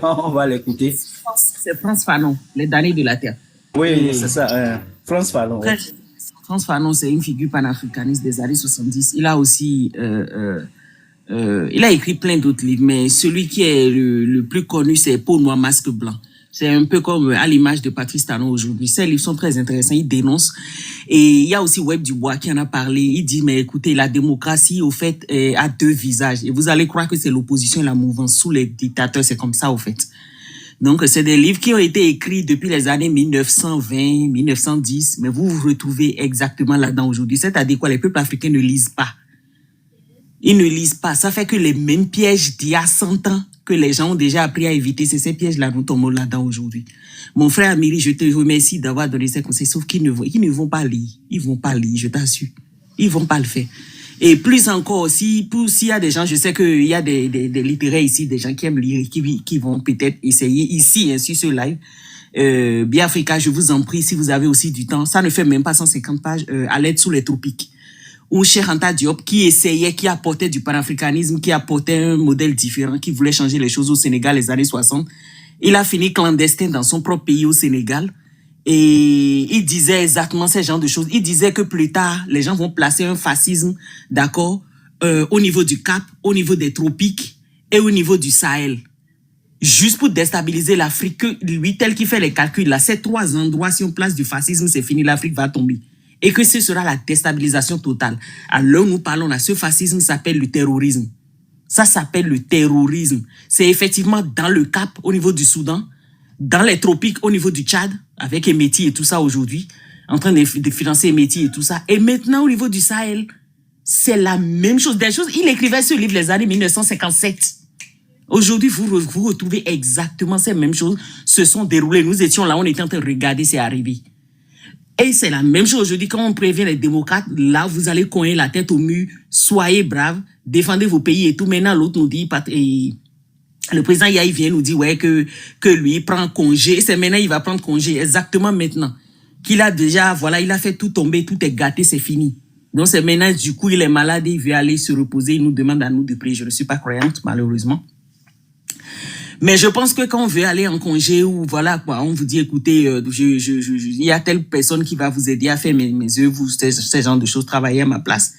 On va l'écouter. C'est France Fanon, Les damnés de la terre. Oui, c'est ça. France Fallon. Frère, France Fanon, c'est une figure panafricaniste des années 70. Il a aussi il a écrit plein d'autres livres, mais celui qui est le plus connu, c'est Peau noire, masque blanc. C'est un peu comme à l'image de Patrice Talon aujourd'hui. Ces livres sont très intéressants, il dénonce. Et il y a aussi Webb Dubois qui en a parlé. Il dit, mais écoutez, la démocratie, au fait, a deux visages. Et vous allez croire que c'est l'opposition et la mouvance. Sous les dictateurs, c'est comme ça, au fait. Donc, c'est des livres qui ont été écrits depuis les années 1920, 1910, mais vous vous retrouvez exactement là-dedans aujourd'hui. C'est-à-dire quoi, les peuples africains ne lisent pas. Ils ne lisent pas. Ça fait que les mêmes pièges d'il y a 100 ans que les gens ont déjà appris à éviter, c'est ces pièges-là, nous tombons là-dedans aujourd'hui. Mon frère Amiri, je te remercie d'avoir donné ces conseils, sauf qu'ils ne vont pas lire. Ils vont pas lire, je t'assure. Ils vont pas le faire. Et plus encore aussi, s'il y a des gens, je sais qu'il y a des littéraires ici, des gens qui aiment lire, qui vont peut-être essayer ici, sur ce live. Biafrica, je vous en prie, si vous avez aussi du temps, ça ne fait même pas 150 pages, à l'aide sous les tropiques. Ou Cheikh Anta Diop qui essayait, qui apportait du panafricanisme, qui apportait un modèle différent, qui voulait changer les choses au Sénégal les années 60. Il a fini clandestin dans son propre pays au Sénégal. Et il disait exactement ce genre de choses. Il disait que plus tard, les gens vont placer un fascisme, d'accord, au niveau du Cap, au niveau des tropiques et au niveau du Sahel. Juste pour déstabiliser l'Afrique, lui, tel qu'il fait les calculs, là, ces trois endroits, si on place du fascisme, c'est fini, l'Afrique va tomber. Et que ce sera la déstabilisation totale. À l'heure où nous parlons là, ce fascisme s'appelle le terrorisme. Ça s'appelle le terrorisme. C'est effectivement dans le Cap, au niveau du Soudan, dans les tropiques, au niveau du Tchad, avec Emeti et tout ça aujourd'hui, en train de financer Emeti et tout ça. Et maintenant, au niveau du Sahel, c'est la même chose. Des choses, il écrivait ce livre les années 1957. Aujourd'hui, vous retrouvez exactement ces mêmes choses se sont déroulées. Nous étions là, on était en train de regarder, c'est arrivé. Et c'est la même chose aujourd'hui, quand on prévient les démocrates, là, vous allez cogner la tête au mur, soyez braves, défendez vos pays et tout. Maintenant, l'autre nous dit, le président Yahi vient nous dire, ouais, que lui, il prend congé. C'est maintenant, il va prendre congé, exactement maintenant. Qu'il a déjà, voilà, il a fait tout tomber, tout est gâté, c'est fini. Donc, c'est maintenant, du coup, il est malade, il veut aller se reposer, il nous demande à nous de prier. Je ne suis pas croyante, malheureusement. Mais je pense que quand on veut aller en congé ou voilà quoi, on vous dit écoutez, il y a telle personne qui va vous aider à faire mes œuvres, ces genres de choses, travailler à ma place.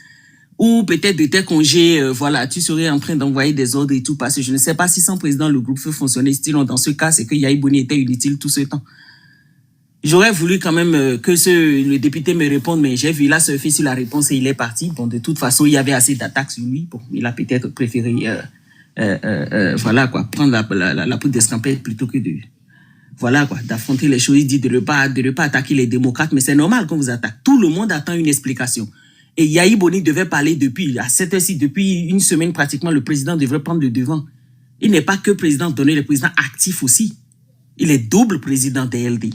Ou peut-être de tes congés, voilà, tu serais en train d'envoyer des ordres et tout, parce que je ne sais pas si sans président le groupe peut fonctionner. Sinon, dans ce cas, c'est que Yahi Boni était inutile tout ce temps. J'aurais voulu quand même que le député me réponde, mais j'ai vu, il a surfé sur la réponse et il est parti. Bon, de toute façon, il y avait assez d'attaques sur lui. Bon, il a peut-être préféré... voilà quoi, prendre la poudre d'escampette plutôt que de voilà quoi, d'affronter les choses. Il dit de ne pas attaquer les démocrates, mais c'est normal qu'on vous attaque. Tout le monde attend une explication. Et Yahi Boni devait parler à cette heure-ci, depuis une semaine pratiquement, le président devrait prendre le devant. Il n'est pas que président donné, le président actif aussi. Il est double président des LD.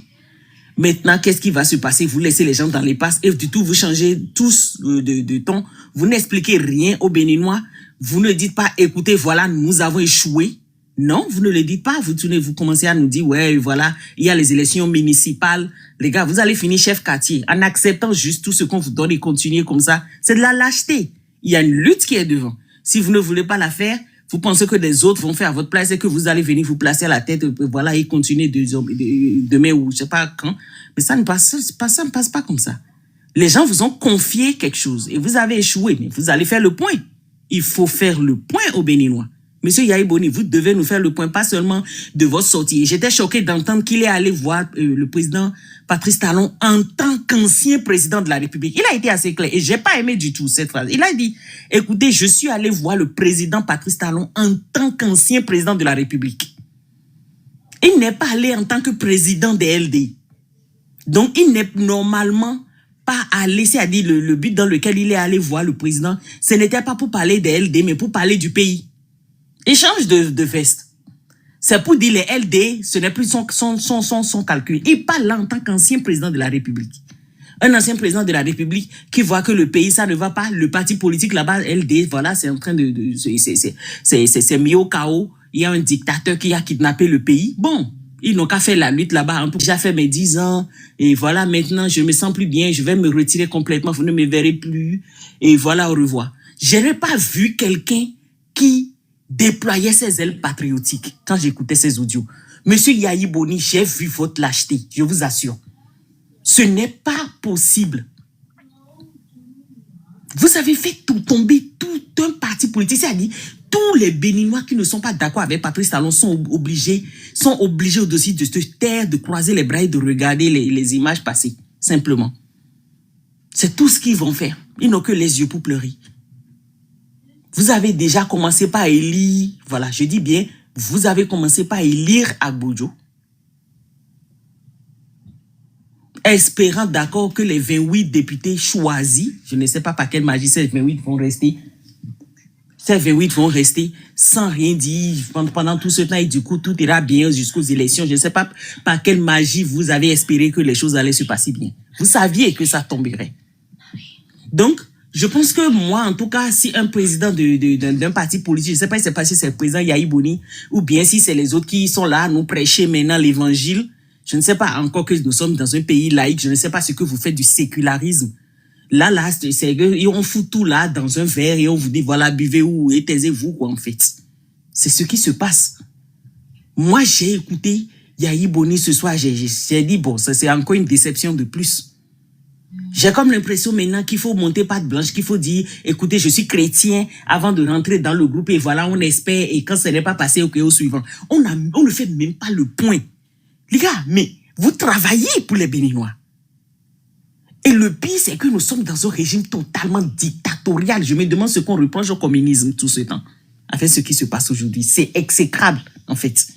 Maintenant, qu'est-ce qui va se passer? Vous laissez les gens dans les passes et du tout, vous changez tous de ton. Vous n'expliquez rien aux Béninois. Vous ne dites pas, écoutez, voilà, nous avons échoué. Non, vous ne le dites pas. Vous commencez à nous dire, ouais, voilà, il y a les élections municipales. Les gars, vous allez finir chef quartier en acceptant juste tout ce qu'on vous donne et continuer comme ça. C'est de la lâcheté. Il y a une lutte qui est devant. Si vous ne voulez pas la faire, vous pensez que les autres vont faire à votre place et que vous allez venir vous placer à la tête, voilà, et continuer demain ou je sais pas quand. Mais ça ne passe pas comme ça. Les gens vous ont confié quelque chose et vous avez échoué, mais vous allez faire le point. Il faut faire le point aux Béninois. Monsieur Yahi Boni, vous devez nous faire le point, pas seulement de votre sortie. J'étais choqué d'entendre qu'il est allé voir le président Patrice Talon en tant qu'ancien président de la République. Il a été assez clair et j'ai pas aimé du tout cette phrase. Il a dit, écoutez, je suis allé voir le président Patrice Talon en tant qu'ancien président de la République. Il n'est pas allé en tant que président des LD. Donc, il n'est normalement pas allé, c'est-à-dire le but dans lequel il est allé voir le président, ce n'était pas pour parler des LD, mais pour parler du pays. Il change de veste. C'est pour dire les LD, ce n'est plus son calcul. Il parle là en tant qu'ancien président de la République. Un ancien président de la République qui voit que le pays, ça ne va pas. Le parti politique là-bas, LD, voilà, c'est en train c'est mis au chaos. Il y a un dictateur qui a kidnappé le pays. Bon, ils n'ont qu'à faire la lutte là-bas. J'ai déjà fait mes 10 ans. Et voilà, maintenant, je me sens plus bien. Je vais me retirer complètement. Vous ne me verrez plus. Et voilà, au revoir. Je n'ai pas vu quelqu'un qui déployait ses ailes patriotiques quand j'écoutais ses audios. Monsieur Yahi Boni, j'ai vu votre lâcheté, je vous assure. Ce n'est pas possible. Vous avez fait tomber tout un parti politique. C'est-à-dire, tous les Béninois qui ne sont pas d'accord avec Patrice Talon sont obligés aussi de se taire, de croiser les bras et de regarder les images passer, simplement. C'est tout ce qu'ils vont faire. Ils n'ont que les yeux pour pleurer. Vous avez déjà commencé par élire, voilà, je dis bien, vous avez commencé par élire Agbodjo, espérant d'accord que les 28 députés choisis, je ne sais pas par quelle magie ces 28 vont rester, sans rien dire pendant tout ce temps et du coup tout ira bien jusqu'aux élections. Je ne sais pas par quelle magie vous avez espéré que les choses allaient se passer bien. Vous saviez que ça tomberait. Donc, je pense que moi, en tout cas, si un président d'un parti politique, je ne sais pas si c'est parce que c'est le président Yahi Boni, ou bien si c'est les autres qui sont là à nous prêcher maintenant l'évangile, je ne sais pas encore que nous sommes dans un pays laïque, je ne sais pas ce que vous faites du sécularisme. Là, et on fout tout là dans un verre et on vous dit, voilà, buvez ou et taisez-vous, quoi, en fait. C'est ce qui se passe. Moi, j'ai écouté Yahi Boni ce soir, j'ai dit, bon, ça c'est encore une déception de plus. J'ai comme l'impression maintenant qu'il faut monter patte blanche, qu'il faut dire, écoutez, je suis chrétien avant de rentrer dans le groupe et voilà, on espère et quand ce n'est pas passé, ok, au suivant. On ne fait même pas le point. Les gars, mais vous travaillez pour les Béninois. Et le pire, c'est que nous sommes dans un régime totalement dictatorial. Je me demande ce qu'on reproche au communisme tout ce temps. Avec ce qui se passe aujourd'hui. C'est exécrable, en fait.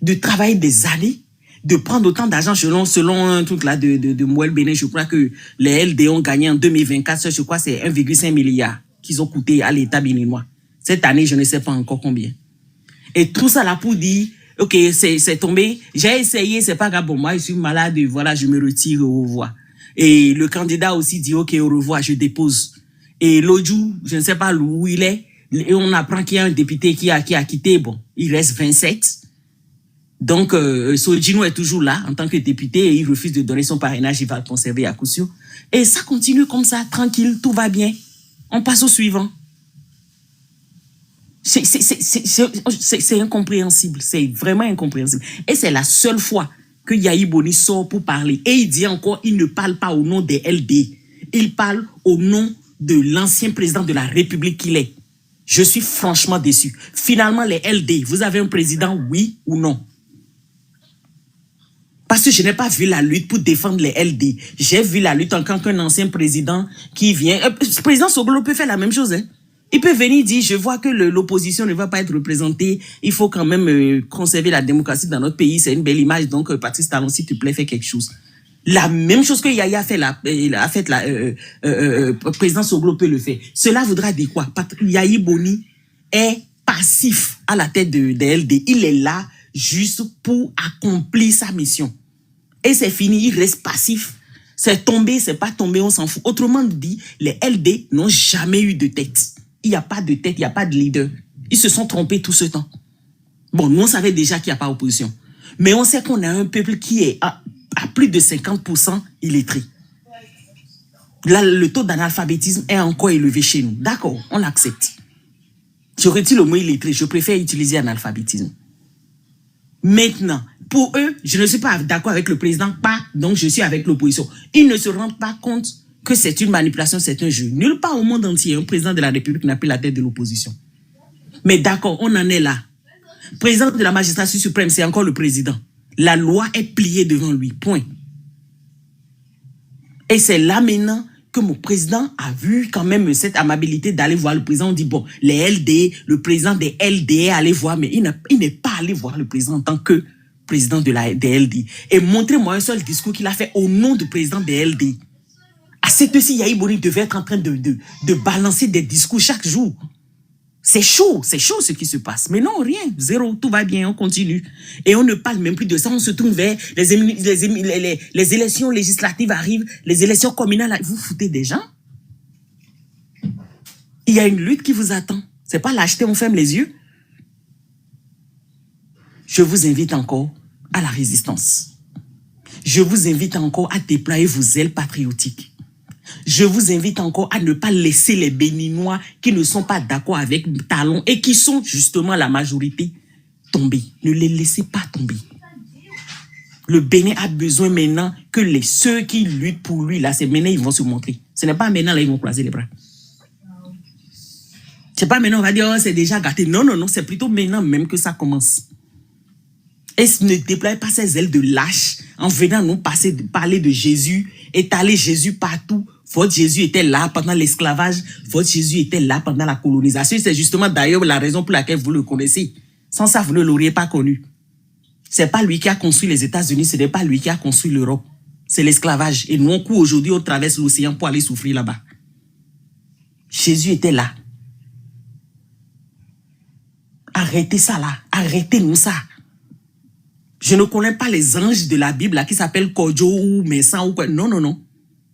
De travailler des années, de prendre autant d'argent selon un truc là de Mouel Bénin. Je crois que les LD ont gagné en 2024, je crois que c'est 1,5 milliard qu'ils ont coûté à l'État béninois. Cette année, je ne sais pas encore combien. Et tout ça là pour dire, ok, c'est tombé, j'ai essayé, c'est pas grave, bon, moi je suis malade, voilà, je me retire, au revoir. Et le candidat aussi dit, ok, au revoir, je dépose. Et l'autre jour, je ne sais pas où il est, et on apprend qu'il y a un député qui a quitté, bon, il reste 27. Donc, Sojino est toujours là en tant que député et il refuse de donner son parrainage, il va le conserver à coup sûr. Et ça continue comme ça, tranquille, tout va bien. On passe au suivant. C'est incompréhensible, c'est vraiment incompréhensible. Et c'est la seule fois que Yahi Boni sort pour parler. Et il dit encore, il ne parle pas au nom des LD. Il parle au nom de l'ancien président de la République qu'il est. Je suis franchement déçu. Finalement, les LD, vous avez un président, oui ou non? Parce que je n'ai pas vu la lutte pour défendre les LD. J'ai vu la lutte en tant qu'un ancien président qui vient. Le président Soglo peut faire la même chose. Hein. Il peut venir dire, je vois que l'opposition ne va pas être représentée. Il faut quand même conserver la démocratie dans notre pays. C'est une belle image. Donc, Patrice Talon, s'il te plaît, fais quelque chose. La même chose que Yaya a fait, président Soglo peut le faire. Cela voudra dire quoi? Yahi Boni est passif à la tête des LD. Il est là juste pour accomplir sa mission. Et c'est fini, il reste passif. C'est tombé, c'est pas tombé, on s'en fout. Autrement dit, les LD n'ont jamais eu de tête. Il n'y a pas de tête, il n'y a pas de leader. Ils se sont trompés tout ce temps. Bon, nous, on savait déjà qu'il n'y a pas opposition. Mais on sait qu'on a un peuple qui est à plus de 50% illettré. Là, le taux d'analphabétisme est encore élevé chez nous. D'accord, on l'accepte. Je retire le mot illettré, je préfère utiliser analphabétisme. Maintenant, pour eux, je ne suis pas d'accord avec le président, donc je suis avec l'opposition. Ils ne se rendent pas compte que c'est une manipulation, c'est un jeu. Nulle part au monde entier, un président de la République n'a pris la tête de l'opposition. Mais d'accord, on en est là. Président de la magistrature suprême, c'est encore le président. La loi est pliée devant lui, point. Et c'est là maintenant que mon président a vu quand même cette amabilité d'aller voir le président. On dit, bon, les LD, le président des LD est allé voir, mais il n'est pas allé voir le président en tant que président des LD. Et montrez-moi un seul discours qu'il a fait au nom du président des LD. À cette heure-ci, Yahi Boni devait être en train de balancer des discours chaque jour. C'est chaud ce qui se passe. Mais non, rien, zéro, tout va bien, on continue. Et on ne parle même plus de ça, on se tourne vers les élections législatives arrivent, les élections communales, vous foutez des gens. Il y a une lutte qui vous attend. C'est pas l'acheter, on ferme les yeux. Je vous invite encore à la résistance. Je vous invite encore à déployer vos ailes patriotiques. Je vous invite encore à ne pas laisser les Béninois qui ne sont pas d'accord avec Talon et qui sont justement la majorité tomber. Ne les laissez pas tomber. Le Bénin a besoin maintenant que ceux qui luttent pour lui, là, c'est maintenant ils vont se montrer. Ce n'est pas maintenant là ils vont croiser les bras. C'est pas maintenant on va dire oh, c'est déjà gâté. Non, non, non, c'est plutôt maintenant même que ça commence. Et ne déploie pas ses ailes de lâche en venant nous parler de Jésus, étaler Jésus partout. Votre Jésus était là pendant l'esclavage, votre Jésus était là pendant la colonisation. C'est justement d'ailleurs la raison pour laquelle vous le connaissez. Sans ça, vous ne l'auriez pas connu. C'est pas lui qui a construit les États-Unis, ce n'est pas lui qui a construit l'Europe. C'est l'esclavage. Et nous, on court aujourd'hui, on traverse l'océan pour aller souffrir là-bas. Jésus était là. Arrêtez ça là. Arrêtez-nous ça. Je ne connais pas les anges de la Bible là, qui s'appellent Kodjo ou Messan ou quoi. Non, non, non.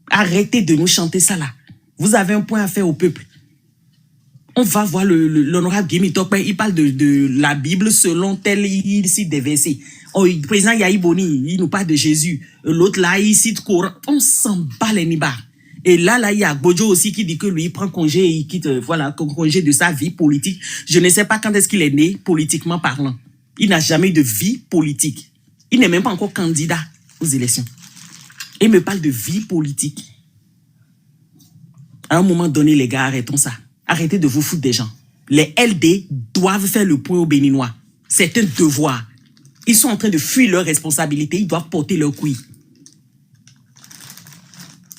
Arrêtez de nous chanter ça là. Vous avez un point à faire au peuple. On va voir l'honorable Guémy Tokpe, il parle de la Bible selon tel, il cite des versets. Oh, le président Yahi Boni, il nous parle de Jésus. L'autre là, il cite Coran. On s'en bat les nibards. Et là, il y a Bojo aussi qui dit que lui, il prend congé, il quitte, voilà, congé de sa vie politique. Je ne sais pas quand est-ce qu'il est né, politiquement parlant. Il n'a jamais eu de vie politique. Il n'est même pas encore candidat aux élections. Il me parle de vie politique. À un moment donné, les gars, arrêtons ça. Arrêtez de vous foutre des gens. Les LD doivent faire le point aux Béninois. C'est un devoir. Ils sont en train de fuir leurs responsabilités. Ils doivent porter leur couille.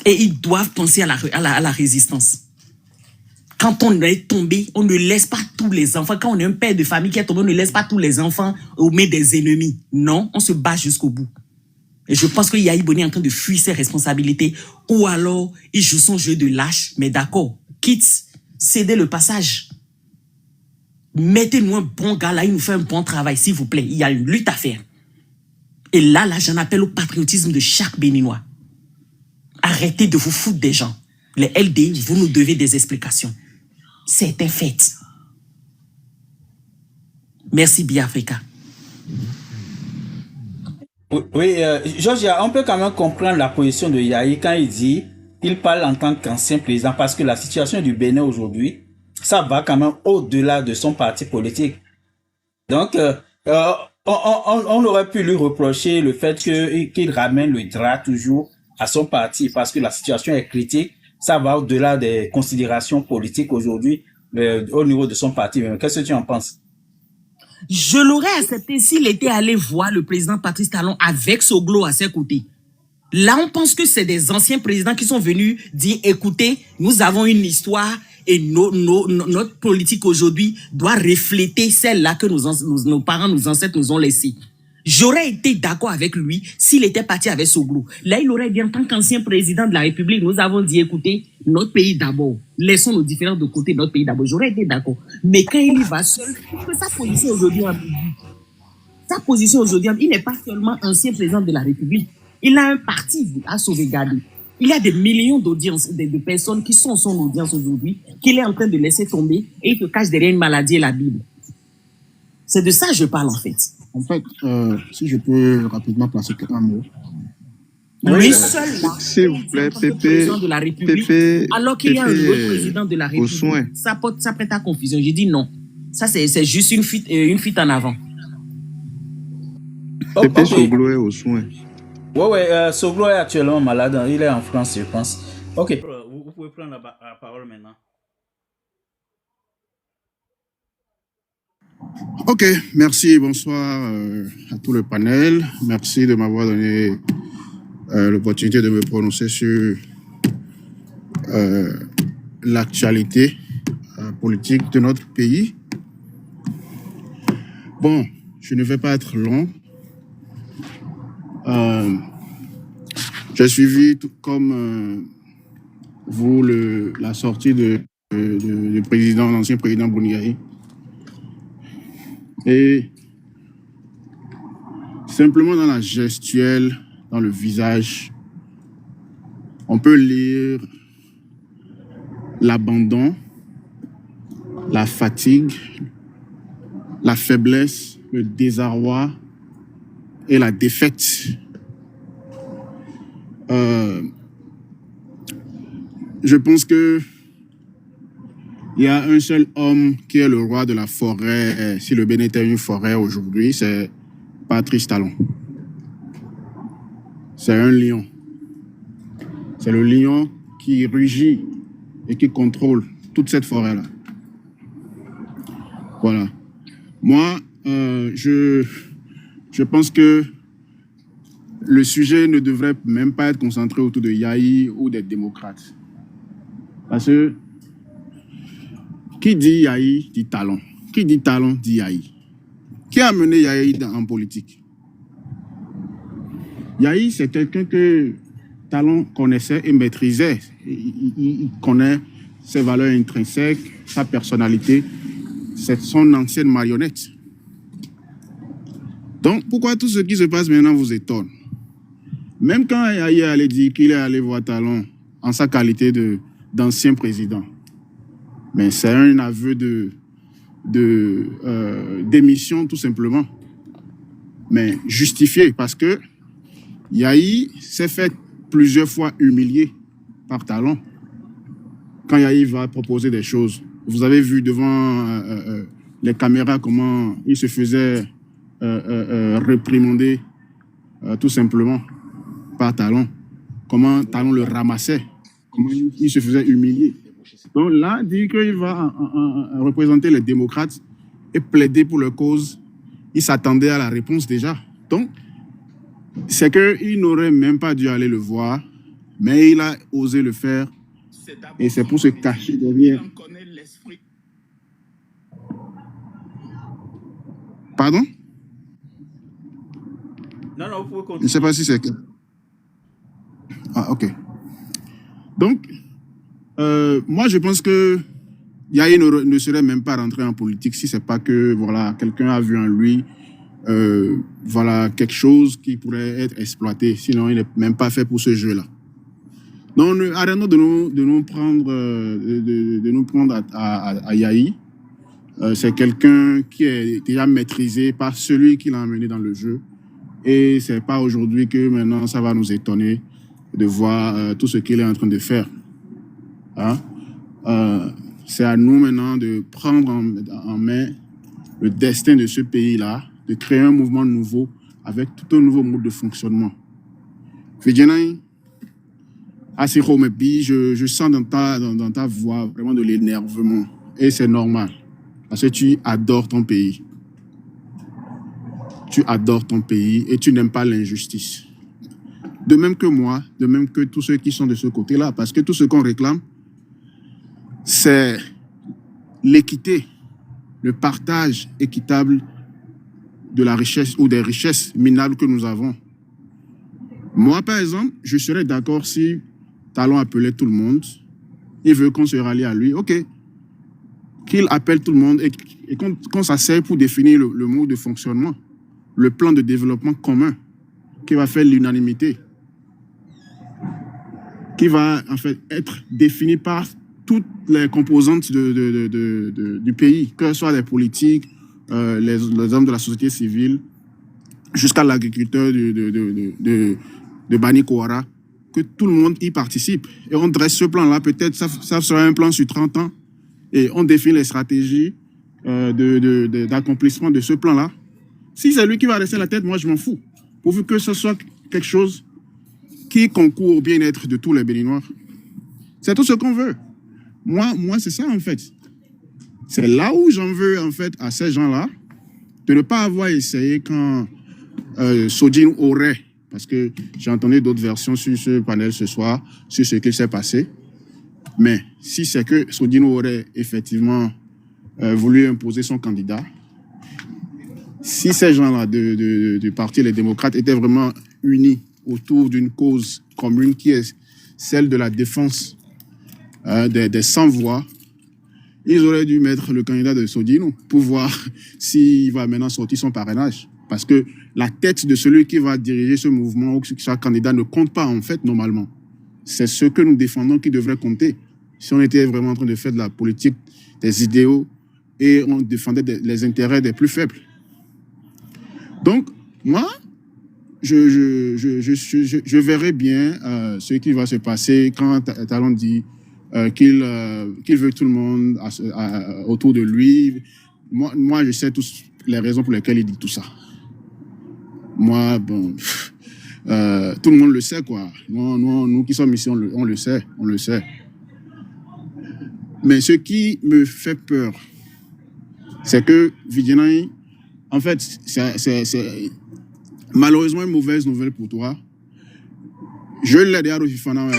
Et ils doivent penser à la résistance. Quand on est tombé, on ne laisse pas tous les enfants. Quand on est un père de famille qui est tombé, on ne laisse pas tous les enfants aux mains des ennemis. Non, on se bat jusqu'au bout. Et je pense que Yahi Boni est en train de fuir ses responsabilités. Ou alors, il joue son jeu de lâche. Mais d'accord, quitte, cédez le passage. Mettez-nous un bon gars là, il nous fait un bon travail, s'il vous plaît. Il y a une lutte à faire. Et là, j'en appelle au patriotisme de chaque Béninois. Arrêtez de vous foutre des gens. Les LD, vous nous devez des explications. C'est un fait. Merci, Biafrika. Oui, Georges, on peut quand même comprendre la position de Yahi quand il dit il parle en tant qu'ancien président parce que la situation du Bénin aujourd'hui, ça va quand même au-delà de son parti politique. Donc, on aurait pu lui reprocher le fait qu'il ramène le drap toujours à son parti parce que la situation est critique. Ça va au-delà des considérations politiques aujourd'hui au niveau de son parti. Qu'est-ce que tu en penses? Je l'aurais accepté s'il était allé voir le président Patrice Talon avec Soglo à ses côtés. Là, on pense que c'est des anciens présidents qui sont venus dire, écoutez, nous avons une histoire et notre politique aujourd'hui doit refléter celle-là que nos parents, nos ancêtres nous ont laissée. J'aurais été d'accord avec lui s'il était parti avec Soglo. Là, il aurait dit, en tant qu'ancien président de la République, nous avons dit, écoutez, notre pays d'abord. Laissons nos différences de côté, notre pays d'abord. J'aurais été d'accord. Mais quand il y va seul, sa position aujourd'hui, il n'est pas seulement ancien président de la République. Il a un parti à sauvegarder. Il y a des millions d'audiences, de personnes qui sont son audience aujourd'hui, qu'il est en train de laisser tomber et il se cache derrière une maladie et la Bible. C'est de ça que je parle en fait. En fait, si je peux rapidement placer un mot. Lui seul, là, s'il vous plaît, président de la République, Pépé, alors qu'il y a un autre président de la au soin. République. Ça prête à confusion. J'ai dit non. Ça, c'est juste une fuite en avant. Pépé Soglo est aux soins. Ouais, Soglo est actuellement malade. Il est en France, je pense. Ok. Vous pouvez prendre la parole maintenant. Ok, merci, bonsoir à tout le panel. Merci de m'avoir donné l'opportunité de me prononcer sur l'actualité politique de notre pays. Bon, je ne vais pas être long. J'ai suivi, tout comme vous, la sortie du président, l'ancien président Bouniaï. Et simplement dans la gestuelle, dans le visage, on peut lire l'abandon, la fatigue, la faiblesse, le désarroi et la défaite. je pense que il y a un seul homme qui est le roi de la forêt. Si le Bénin était une forêt aujourd'hui, c'est Patrice Talon. C'est un lion. C'est le lion qui rugit et qui contrôle toute cette forêt-là. Voilà. Moi, je pense que le sujet ne devrait même pas être concentré autour de Yahi ou des démocrates. Parce que qui dit Yahi dit Talon. Qui dit Talon dit Yahi. Qui a mené Yahi en politique? Yahi, c'est quelqu'un que Talon connaissait et maîtrisait. Il connaît ses valeurs intrinsèques, sa personnalité. C'est son ancienne marionnette. Donc, pourquoi tout ce qui se passe maintenant vous étonne? Même quand Yahi allait dire qu'il est allé voir Talon en sa qualité d'ancien président, mais c'est un aveu démission tout simplement. Mais justifié parce que Yahi s'est fait plusieurs fois humilier par Talon. Quand Yahi va proposer des choses, vous avez vu devant les caméras comment il se faisait réprimander tout simplement par Talon. Comment Talon le ramassait, comment il se faisait humilier. Donc là, dire qu'il va représenter les démocrates et plaider pour leur cause, il s'attendait à la réponse déjà. Donc, c'est qu'il n'aurait même pas dû aller le voir, mais il a osé le faire. Et c'est pour se cacher derrière. Pardon? Non, vous pouvez continuer. Je ne sais pas si c'est... Ah, ok. Donc, moi, je pense que Yahi ne serait même pas rentré en politique si ce n'est pas que voilà, quelqu'un a vu en lui voilà, quelque chose qui pourrait être exploité. Sinon, il n'est même pas fait pour ce jeu-là. Donc, arrêtons de nous prendre à Yahi. C'est quelqu'un qui est déjà maîtrisé par celui qui l'a emmené dans le jeu. Et ce n'est pas aujourd'hui que maintenant ça va nous étonner de voir tout ce qu'il est en train de faire. Hein? C'est à nous maintenant de prendre en main le destin de ce pays-là, de créer un mouvement nouveau avec tout un nouveau mode de fonctionnement. Je sens dans ta voix vraiment de l'énervement. Et c'est normal. Parce que tu adores ton pays. Tu adores ton pays et tu n'aimes pas l'injustice. De même que moi, de même que tous ceux qui sont de ce côté-là. Parce que tout ce qu'on réclame, c'est l'équité, le partage équitable de la richesse ou des richesses minables que nous avons. Moi, par exemple, je serais d'accord si Talon appelait tout le monde. Il veut qu'on se rallie à lui. OK. Qu'il appelle tout le monde et qu'on s'asseye pour définir le mode de fonctionnement, le plan de développement commun qui va faire l'unanimité, qui va en fait être défini par toutes les composantes du pays, que ce soit les politiques, les hommes de la société civile, jusqu'à l'agriculteur de Bani Kouara, que tout le monde y participe. Et on dresse ce plan-là, peut-être ça sera un plan sur 30 ans, et on définit les stratégies d'accomplissement de ce plan-là. Si c'est lui qui va rester à la tête, moi je m'en fous. Pourvu que ce soit quelque chose qui concourt au bien-être de tous les Béninois. C'est tout ce qu'on veut. Moi c'est ça en fait. C'est là où j'en veux en fait à ces gens-là de ne pas avoir essayé quand Sodine aurait, parce que j'ai entendu d'autres versions sur ce panel ce soir, sur ce qui s'est passé. Mais si c'est que Sodine aurait effectivement voulu imposer son candidat, si ces gens-là du Parti Les Démocrates étaient vraiment unis autour d'une cause commune qui est celle de la défense des sans-voix, ils auraient dû mettre le candidat de Sodino pour voir s'il va maintenant sortir son parrainage. Parce que la tête de celui qui va diriger ce mouvement ou qui sera candidat ne compte pas en fait normalement. C'est ce que nous défendons qui devrait compter. Si on était vraiment en train de faire de la politique, des idéaux, et on défendait les intérêts des plus faibles. Donc, moi, je verrai bien ce qui va se passer quand Talon dit qu'il veut tout le monde autour de lui. Moi, je sais tous les raisons pour lesquelles il dit tout ça. Moi, bon, tout le monde le sait, quoi. Nous qui sommes ici, on le sait. Mais ce qui me fait peur, c'est que Vidjenay, en fait, c'est malheureusement une mauvaise nouvelle pour toi. Je l'ai dit à Rofifana,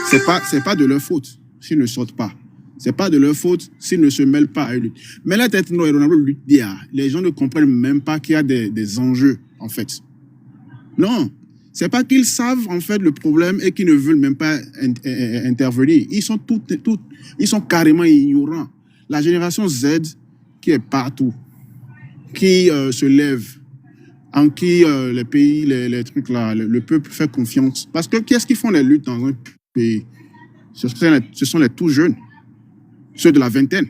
c'est pas de leur faute s'ils ne sortent pas. C'est pas de leur faute s'ils ne se mêlent pas à une lutte. Mais la tête non, les gens ne comprennent même pas qu'il y a des enjeux, en fait. Non, c'est pas qu'ils savent, en fait, le problème et qu'ils ne veulent même pas intervenir. Ils sont carrément ignorants. La génération Z qui est partout, qui se lève, en qui les pays, les trucs là, le peuple fait confiance. Parce que qu'est-ce qu'ils font les luttes dans un pays? Ce sont les tout jeunes, ceux de la vingtaine.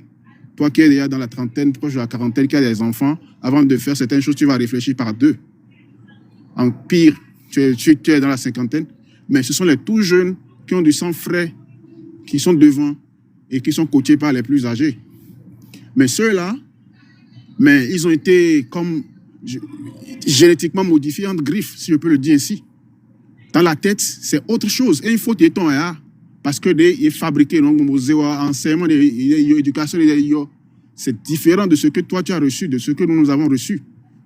Toi qui es déjà dans la trentaine, proche de la quarantaine, qui a des enfants, avant de faire certaines choses, tu vas réfléchir par deux. En pire, tu es dans la cinquantaine, mais ce sont les tout jeunes qui ont du sang frais, qui sont devant et qui sont coachés par les plus âgés. Mais ceux-là, mais ils ont été comme génétiquement modifiés entre griffes, si je peux le dire ainsi. Dans la tête, c'est autre chose. Et il faut que tu aies parce que il est fabriqué, enseignement, éducation, c'est différent de ce que toi tu as reçu, de ce que nous avons reçu.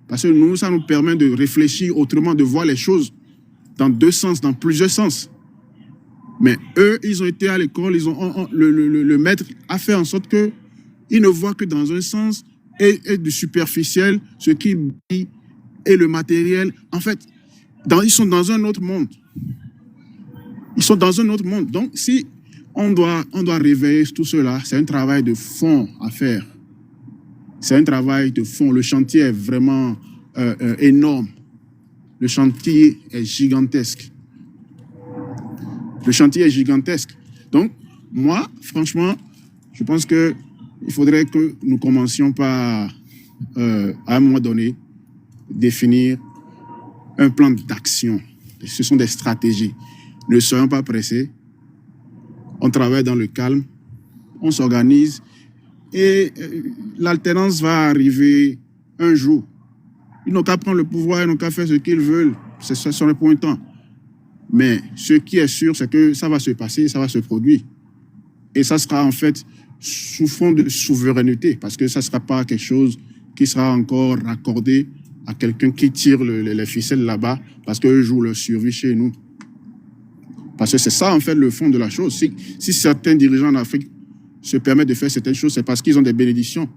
Parce que nous, ça nous permet de réfléchir autrement, de voir les choses dans deux sens, dans plusieurs sens. Mais eux, ils ont été à l'école, le maître a fait en sorte que ils ne voient que dans un sens et du superficiel, ce qui dit et le matériel. En fait, ils sont dans un autre monde. Ils sont dans un autre monde. Donc, si on doit réveiller tout cela, c'est un travail de fond à faire. C'est un travail de fond. Le chantier est vraiment énorme. Le chantier est gigantesque. Le chantier est gigantesque. Donc, moi, franchement, je pense qu'il faudrait que nous commencions par, à un moment donné, définir un plan d'action. Ce sont des stratégies. Ne soyons pas pressés. On travaille dans le calme. On s'organise. Et l'alternance va arriver un jour. Ils n'ont qu'à prendre le pouvoir, ils n'ont qu'à faire ce qu'ils veulent. C'est sur le point de temps. Mais ce qui est sûr, c'est que ça va se passer, ça va se produire. Et ça sera en fait sous fond de souveraineté, parce que ça ne sera pas quelque chose qui sera encore raccordé à quelqu'un qui tire les ficelles là-bas, parce qu'eux jouent leur survie chez nous. Parce que c'est ça en fait le fond de la chose. Si certains dirigeants en Afrique se permettent de faire certaines choses, c'est parce qu'ils ont des bénédictions.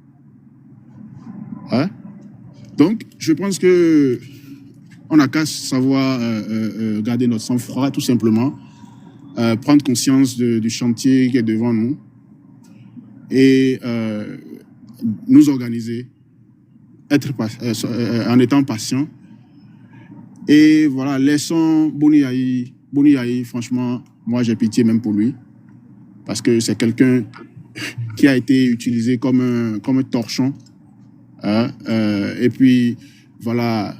Hein? Donc, je pense que on n'a qu'à savoir garder notre sang-froid, tout simplement, prendre conscience du chantier qui est devant nous et nous organiser, en étant patient. Et voilà, laissons Boni Yayi, franchement, moi j'ai pitié même pour lui, parce que c'est quelqu'un qui a été utilisé comme un torchon. Et puis, voilà,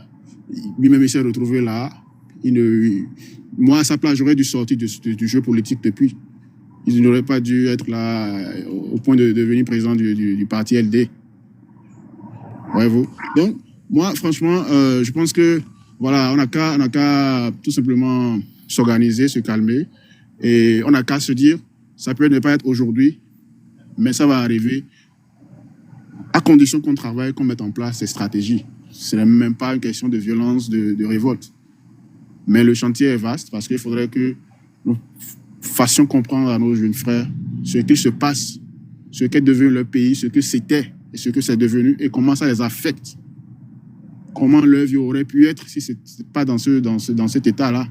lui-même il s'est retrouvé là. Moi, à sa place, j'aurais dû sortir du jeu politique depuis. Il n'aurait pas dû être là au point de devenir président du parti LD. Voyez-vous. Donc, moi, franchement, je pense que, voilà, on n'a qu'à tout simplement s'organiser, se calmer. Et on n'a qu'à se dire, ça peut ne pas être aujourd'hui, mais ça va arriver, à condition qu'on travaille, qu'on mette en place ces stratégies. Ce n'est même pas une question de violence, de révolte. Mais le chantier est vaste parce qu'il faudrait que nous fassions comprendre à nos jeunes frères ce qu'il se passe, ce qu'est devenu leur pays, ce que c'était et ce que c'est devenu et comment ça les affecte. Comment leur vie aurait pu être si ce n'était pas dans cet état-là.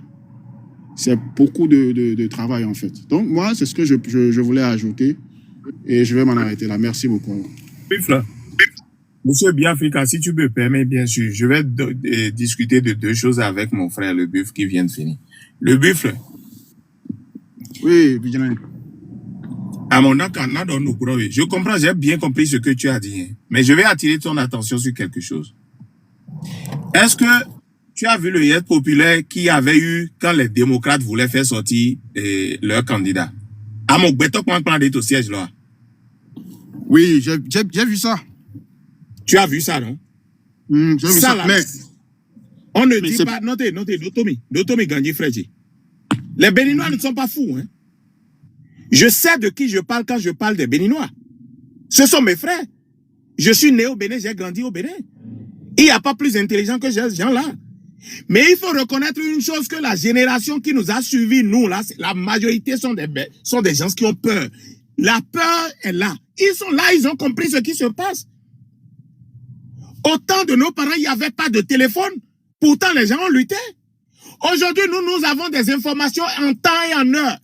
C'est beaucoup de travail en fait. Donc moi, c'est ce que je voulais ajouter et je vais m'en arrêter là. Merci beaucoup. Buffle. Monsieur Biafrika, si tu me permets, bien sûr, je vais discuter de deux choses avec mon frère, le Buffle, qui vient de finir. Le Buffle. Oui, Vigilant. Je comprends, j'ai bien compris ce que tu as dit, hein, mais je vais attirer ton attention sur quelque chose. Est-ce que tu as vu le Yet populaire qui avait eu quand les démocrates voulaient faire sortir leur candidat? À mon béton, quand on prend au siège là. Oui, j'ai vu ça. Tu as vu ça, non? J'ai vu ça. Là, Mais on ne dit pas, notez, Dotomi Gandhi Fredji. Les Béninois ne sont pas fous, hein. Je sais de qui je parle quand je parle des Béninois. Ce sont mes frères. Je suis né au Bénin, j'ai grandi au Bénin. Il n'y a pas plus intelligent que ces gens-là. Mais il faut reconnaître une chose, que la génération qui nous a suivis, nous, là, la majorité sont des gens qui ont peur. La peur est là. Ils sont là, ils ont compris ce qui se passe. Au temps de nos parents, il n'y avait pas de téléphone. Pourtant, les gens ont lutté. Aujourd'hui, nous avons des informations en temps et en heure.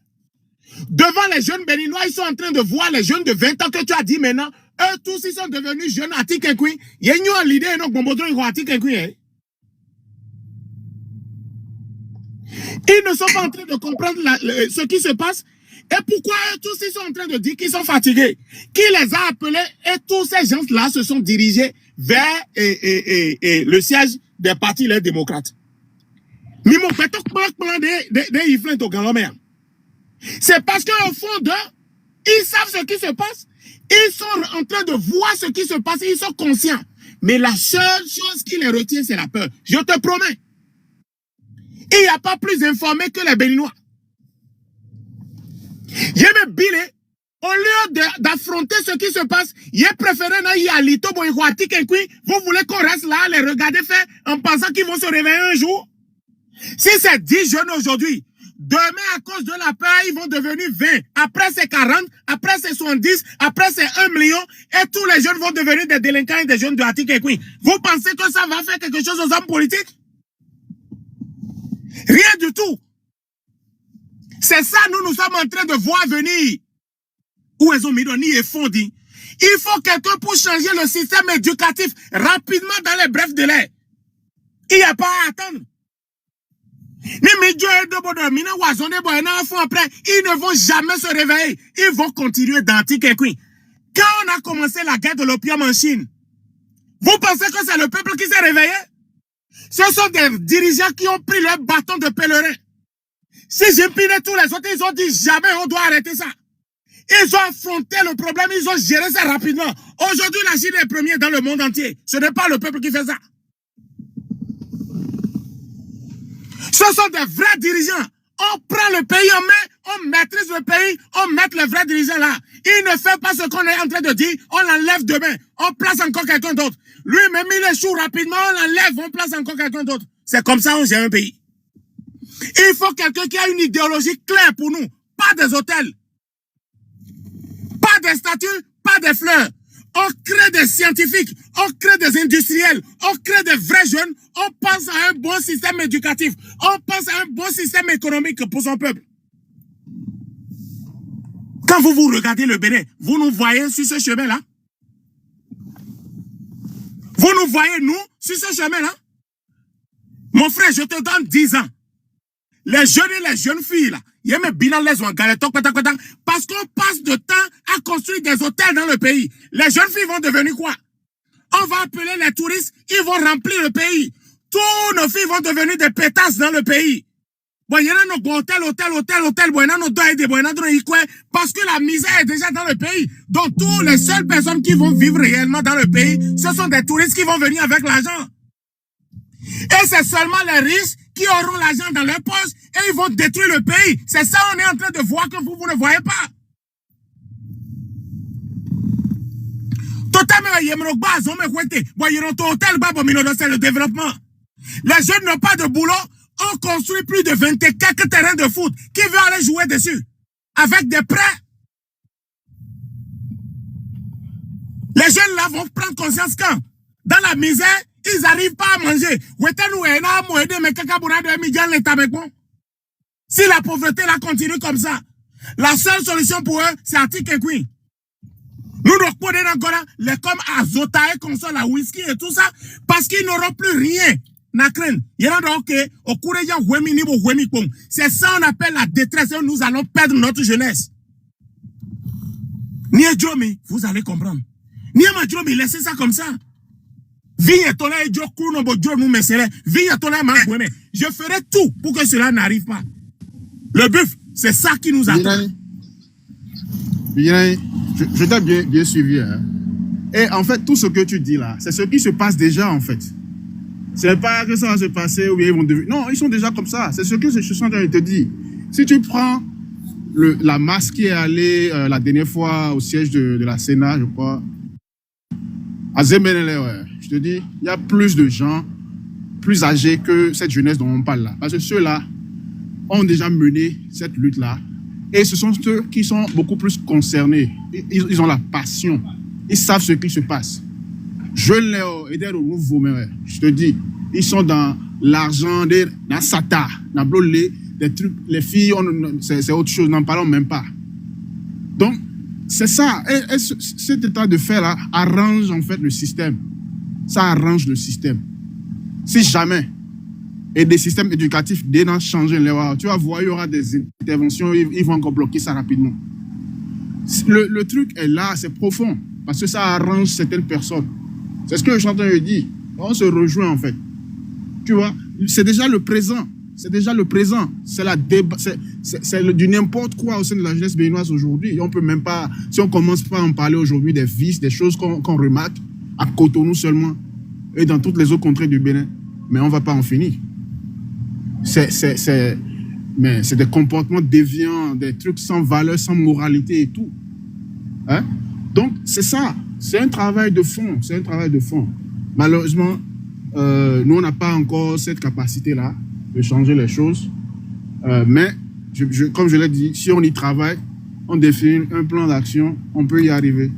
Devant les jeunes Béninois, ils sont en train de voir les jeunes de 20 ans que tu as dit maintenant. Eux tous, ils sont devenus jeunes à Tikenkui. Il y a une idée, non, Bombodron, ils vont à Tikenkui. Ils ne sont pas en train de comprendre ce qui se passe. Et pourquoi eux tous, ils sont en train de dire qu'ils sont fatigués? Qui les a appelés? Et tous ces gens-là se sont dirigés vers le siège des partis les démocrates. C'est parce qu'au fond d'eux, ils savent ce qui se passe. Ils sont en train de voir ce qui se passe. Ils sont conscients. Mais la seule chose qui les retient, c'est la peur. Je te promets. Il n'y a pas plus informé que les Béninois. J'aime Bilé, au lieu d'affronter ce qui se passe, il est préféré d'aller à Lito, vous voulez qu'on reste là, les regarder faire en pensant qu'ils vont se réveiller un jour? Si c'est 10 jeunes aujourd'hui, demain, à cause de la peur, ils vont devenir 20. Après, c'est 40. Après, c'est 70. Après, c'est 1 million. Et tous les jeunes vont devenir des délinquants et des jeunes de Atikekwi. Vous pensez que ça va faire quelque chose aux hommes politiques? Rien du tout. C'est ça, nous sommes en train de voir venir. Où ils ont mis et fondi. Il faut quelqu'un pour changer le système éducatif rapidement dans les brefs délais. Il n'y a pas à attendre. Ils ne vont jamais se réveiller. Ils vont continuer d'anti-Kekui. Quand on a commencé la guerre de l'opium en Chine, vous pensez que c'est le peuple qui s'est réveillé? Ce sont des dirigeants qui ont pris leur bâton de pèlerin. Si Jinping et tous les autres, ils ont dit jamais on doit arrêter ça. Ils ont affronté le problème, ils ont géré ça rapidement. Aujourd'hui, la Chine est première dans le monde entier. Ce n'est pas le peuple qui fait ça. Ce sont des vrais dirigeants. On prend le pays en main, on maîtrise le pays, on met les vrais dirigeants là. Il ne fait pas ce qu'on est en train de dire, on l'enlève demain, on place encore quelqu'un d'autre. Lui-même, il échoue rapidement, on l'enlève, on place encore quelqu'un d'autre. C'est comme ça on gère un pays. Il faut quelqu'un qui a une idéologie claire pour nous. Pas des hôtels. Pas des statues, pas des fleurs. On crée des scientifiques, on crée des industriels, on crée des vrais jeunes, on pense à un bon système éducatif, on pense à un bon système économique pour son peuple. Quand vous regardez le Bénin, vous nous voyez sur ce chemin-là? Vous nous voyez, nous, sur ce chemin-là? Mon frère, je te donne 10 ans. Les jeunes et les jeunes filles, là, parce qu'on passe de temps à construire des hôtels dans le pays. Les jeunes filles vont devenir quoi? On va appeler les touristes, ils vont remplir le pays. Tous nos filles vont devenir des pétasses dans le pays. Parce que la misère est déjà dans le pays. Donc, toutes les seules personnes qui vont vivre réellement dans le pays, ce sont des touristes qui vont venir avec l'argent. Et c'est seulement les riches qui auront l'argent dans leur poche et ils vont détruire le pays. C'est ça on est en train de voir que vous ne voyez pas. C'est le développement. Les jeunes n'ont pas de boulot. On construit plus de 24 terrains de foot. Qui veut aller jouer dessus? Avec des prêts. Les jeunes là vont prendre conscience quand? Dans la misère, ils n'arrivent pas à manger. Si la pauvreté là continue comme ça, la seule solution pour eux, c'est Atikekwi. Nous nous prenons encore les comme Azotae, comme ça, la whisky et tout ça, parce qu'ils n'auront plus rien. C'est ça on appelle la détresse et nous allons perdre notre jeunesse. Niedjomi, vous allez comprendre. Niedjomi, laissez ça comme ça. Je ferai tout pour que cela n'arrive pas. Le bœuf, c'est ça qui nous attend. Je t'ai bien suivi. Hein. Et en fait, tout ce que tu dis là, c'est ce qui se passe déjà en fait. C'est pas que ça va se passer ou bien ils vont devenir... Non, ils sont déjà comme ça. C'est ce que je suis en train de te dire. Si tu prends la masse qui est allée la dernière fois au siège de la Sénat, je crois, à Zembelele, ouais, je te dis, il y a plus de gens plus âgés que cette jeunesse dont on parle là. Parce que ceux-là ont déjà mené cette lutte-là. Et ce sont ceux qui sont beaucoup plus concernés. Ils ont la passion. Ils savent ce qui se passe. Je l'ai aidé au nouveau, mais je te dis, ils sont dans l'argent, dans Sata, dans Blolé, des trucs, les filles, c'est autre chose, n'en parlons même pas. Donc, c'est ça. Et cet état de fait-là arrange en fait le système. Ça arrange le système. Si jamais, et des systèmes éducatifs dès changer les lois, tu vas voir, il y aura des interventions, ils vont encore bloquer ça rapidement. Le truc est là, c'est profond, parce que ça arrange certaines personnes. C'est ce que je suis en train de dire. On se rejoint en fait. Tu vois, c'est déjà le présent. C'est déjà le présent. C'est du n'importe quoi au sein de la jeunesse béninoise aujourd'hui. On peut même pas, si on commence pas à en parler aujourd'hui des vices, des choses qu'on remarque à Cotonou seulement et dans toutes les autres contrées du Bénin, mais on va pas en finir. Mais c'est des comportements déviants, des trucs sans valeur, sans moralité et tout. Hein? Donc, c'est ça. C'est un travail de fond. C'est un travail de fond. Malheureusement, nous, on n'a pas encore cette capacité-là de changer les choses. Mais, comme je l'ai dit, si on y travaille, on définit un plan d'action, on peut y arriver.